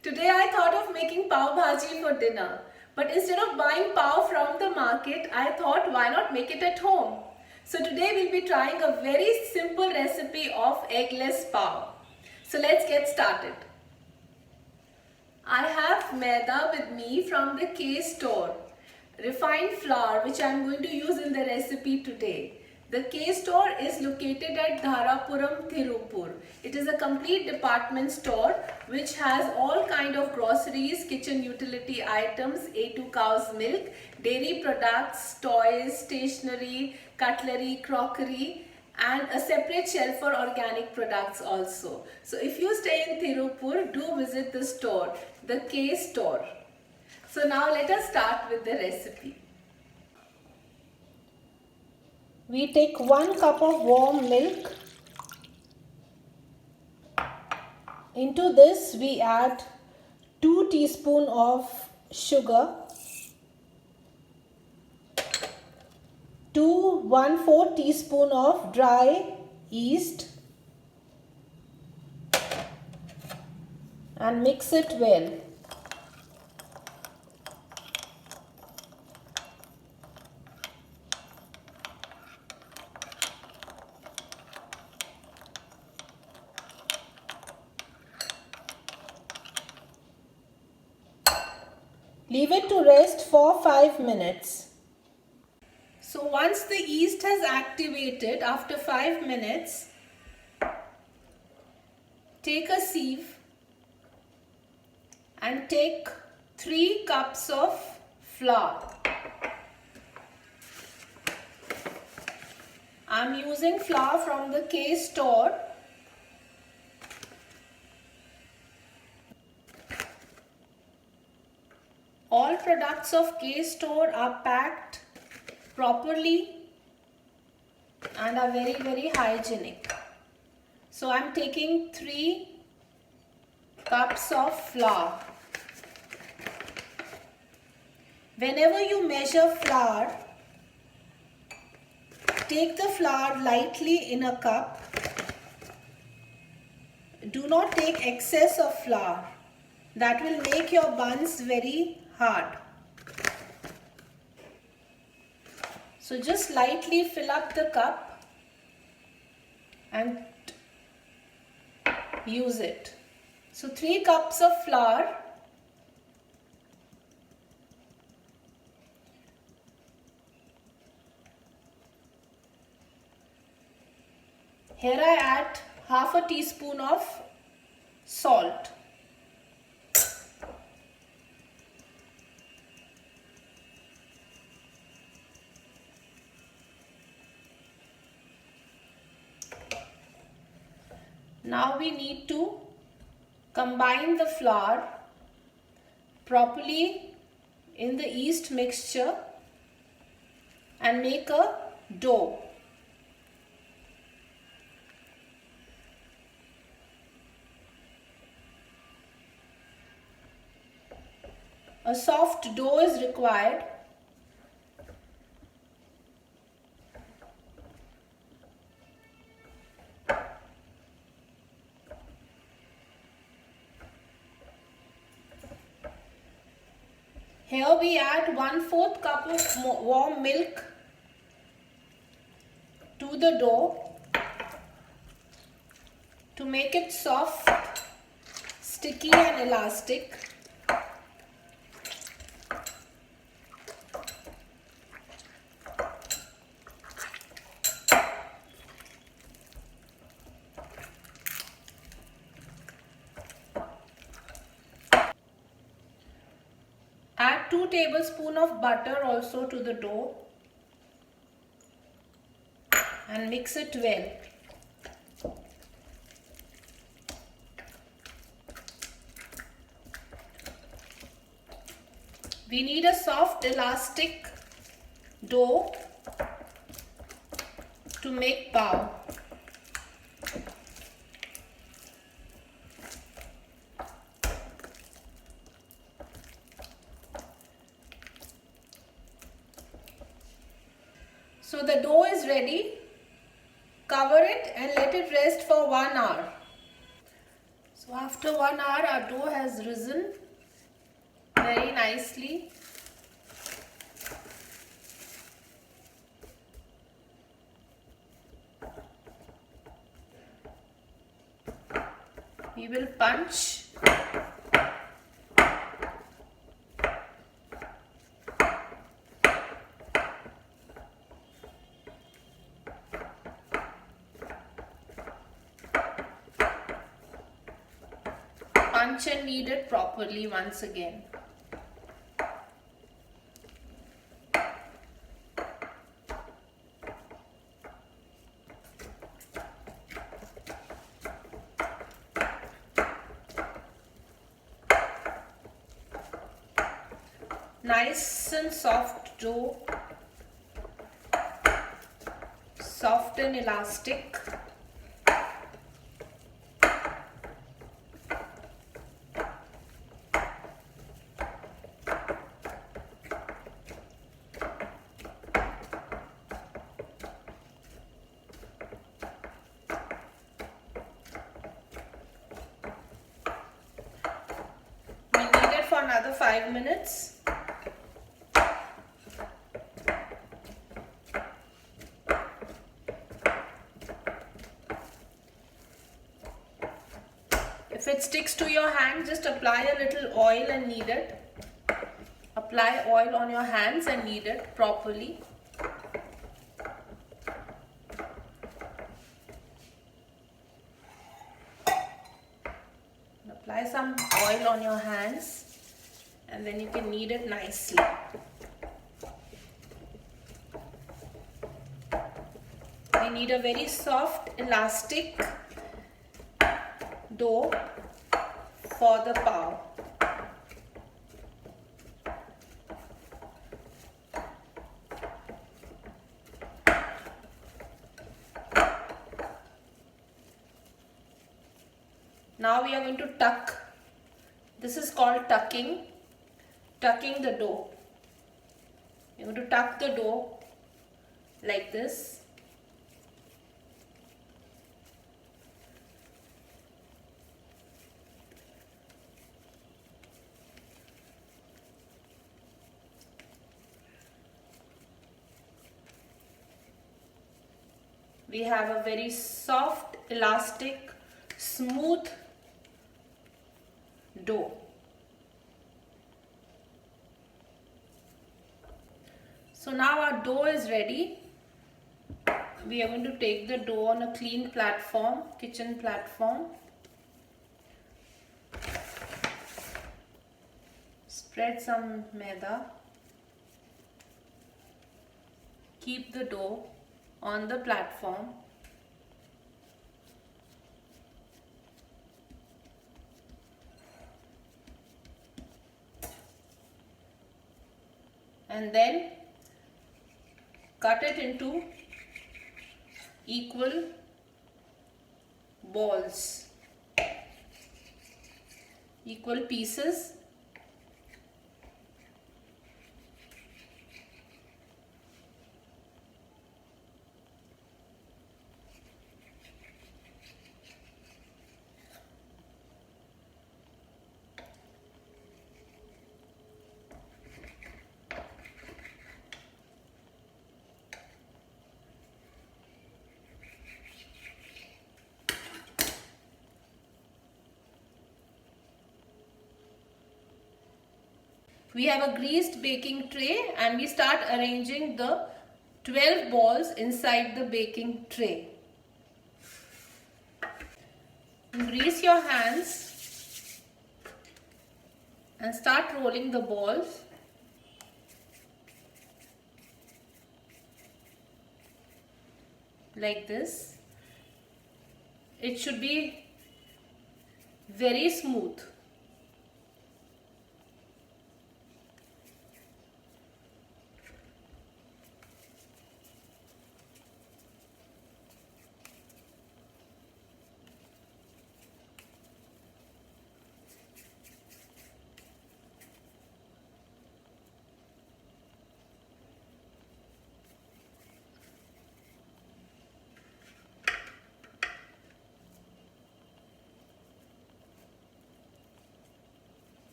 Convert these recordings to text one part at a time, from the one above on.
Today I thought of making pav bhaji for dinner. But instead of buying pav from the market, I thought why not make it at home? So today we'll be trying a very simple recipe of eggless pav. So let's get started. I have maida with me from the K store. Refined flour which I am going to use in the recipe today. The K store is located at Dharapuram, Tirupur. It is a complete department store which has all kind of groceries, kitchen utility items, A2 cow's milk, dairy products, toys, stationery, cutlery, crockery, and a separate shelf for organic products also. So if you stay in Tirupur, do visit the store, the K store. So now let us start with the recipe. We take 1 cup of warm milk. Into this we add 2 teaspoons of sugar, 1/4 teaspoon of dry yeast, and mix it well. Leave it to rest for 5 minutes. So once the yeast has activated after 5 minutes, take a sieve and take 3 cups of flour. I am using flour from the K store. All products of K store are packed properly and are very hygienic. So I am taking 3 cups of flour. Whenever you measure flour, take the flour lightly in a cup. Do not take excess of flour. That will make your buns very hard. So just lightly fill up the cup and use it. So 3 cups of flour. Here I add 1/2 teaspoon of salt. Now we need to combine the flour properly in the yeast mixture and make a dough. A soft dough is required. Here we add 1/4 cup of warm milk to the dough to make it soft, sticky and elastic. Add 2 tablespoons of butter also to the dough and mix it well. We need a soft elastic dough to make pav. So the dough is ready. Cover it and let it rest for 1 hour. So after 1 hour, our dough has risen very nicely. We will punch. Punch and knead it properly once again. Nice and soft dough, soft and elastic. We knead it for another 5 minutes. If it sticks to your hand, just apply a little oil and knead it. Apply oil on your hands and knead it properly. Apply some oil on your hands and then you can knead it nicely. We need a very soft, elastic dough for the pav. Now we are going to tuck. This is called tucking the dough. You're going to tuck the dough like this. We have a very soft, elastic, smooth dough. So now our dough is ready. We are going to take the dough on a clean platform, kitchen platform. Spread some maida. Keep the dough on the platform. And then cut it into equal balls, equal pieces. We have a greased baking tray and we start arranging the 12 balls inside the baking tray. Grease your hands and start rolling the balls. Like this. It should be very smooth.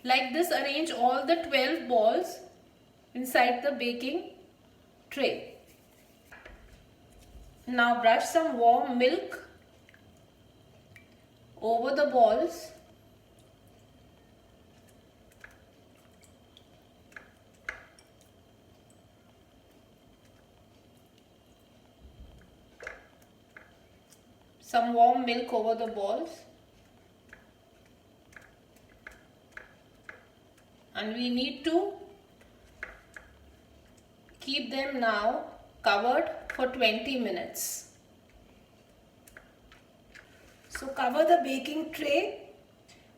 Like this, arrange all the 12 balls inside the baking tray. Now brush some warm milk over the balls. Some warm milk over the balls. And we need to keep them now covered for 20 minutes. So cover the baking tray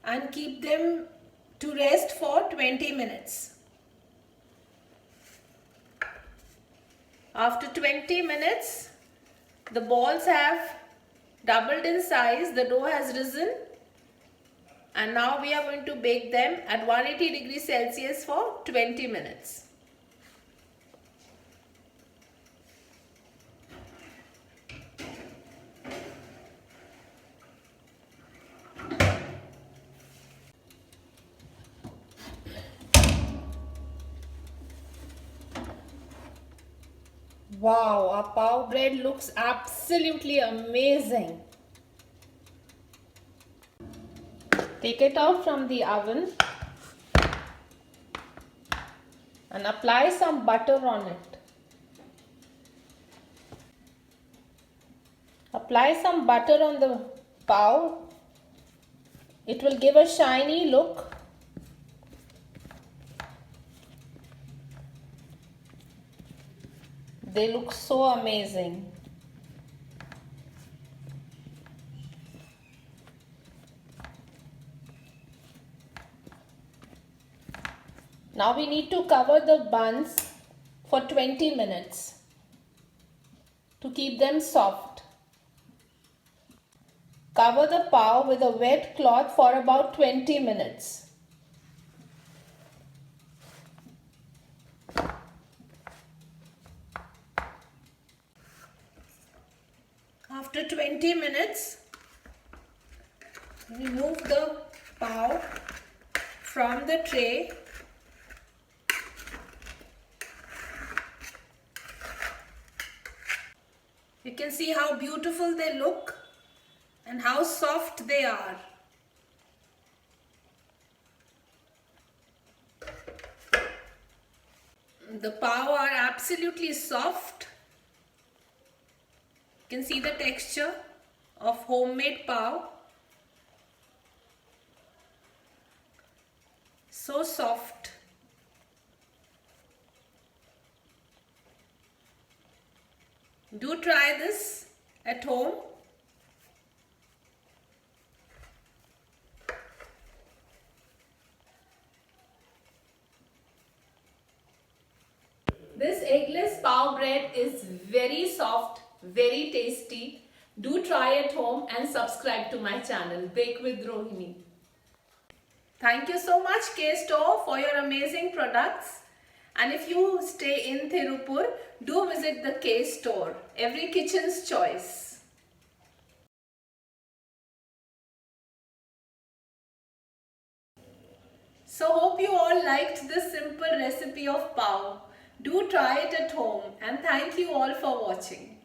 and keep them to rest for 20 minutes. After 20 minutes, the balls have doubled in size, the dough has risen, and now we are going to bake them at 180 degrees Celsius for 20 minutes. Wow, our pav bread looks absolutely amazing. Take it out from the oven and apply some butter on it. Apply some butter on the pav. It will give a shiny look. They look so amazing. Now we need to cover the buns for 20 minutes to keep them soft. Cover the pav with a wet cloth for about 20 minutes. After 20 minutes, remove the pav from the tray. You can see how beautiful they look and how soft they are. The pav are absolutely soft. You can see the texture of homemade pav. So soft. Do try this at home. This eggless pav bread is very soft, very tasty. Do try at home and subscribe to my channel, Bake with Rohini. Thank you so much K-Store for your amazing products. And if you stay in Tirupur, do visit the K-Store, every kitchen's choice. So hope you all liked this simple recipe of pav. Do try it at home and thank you all for watching.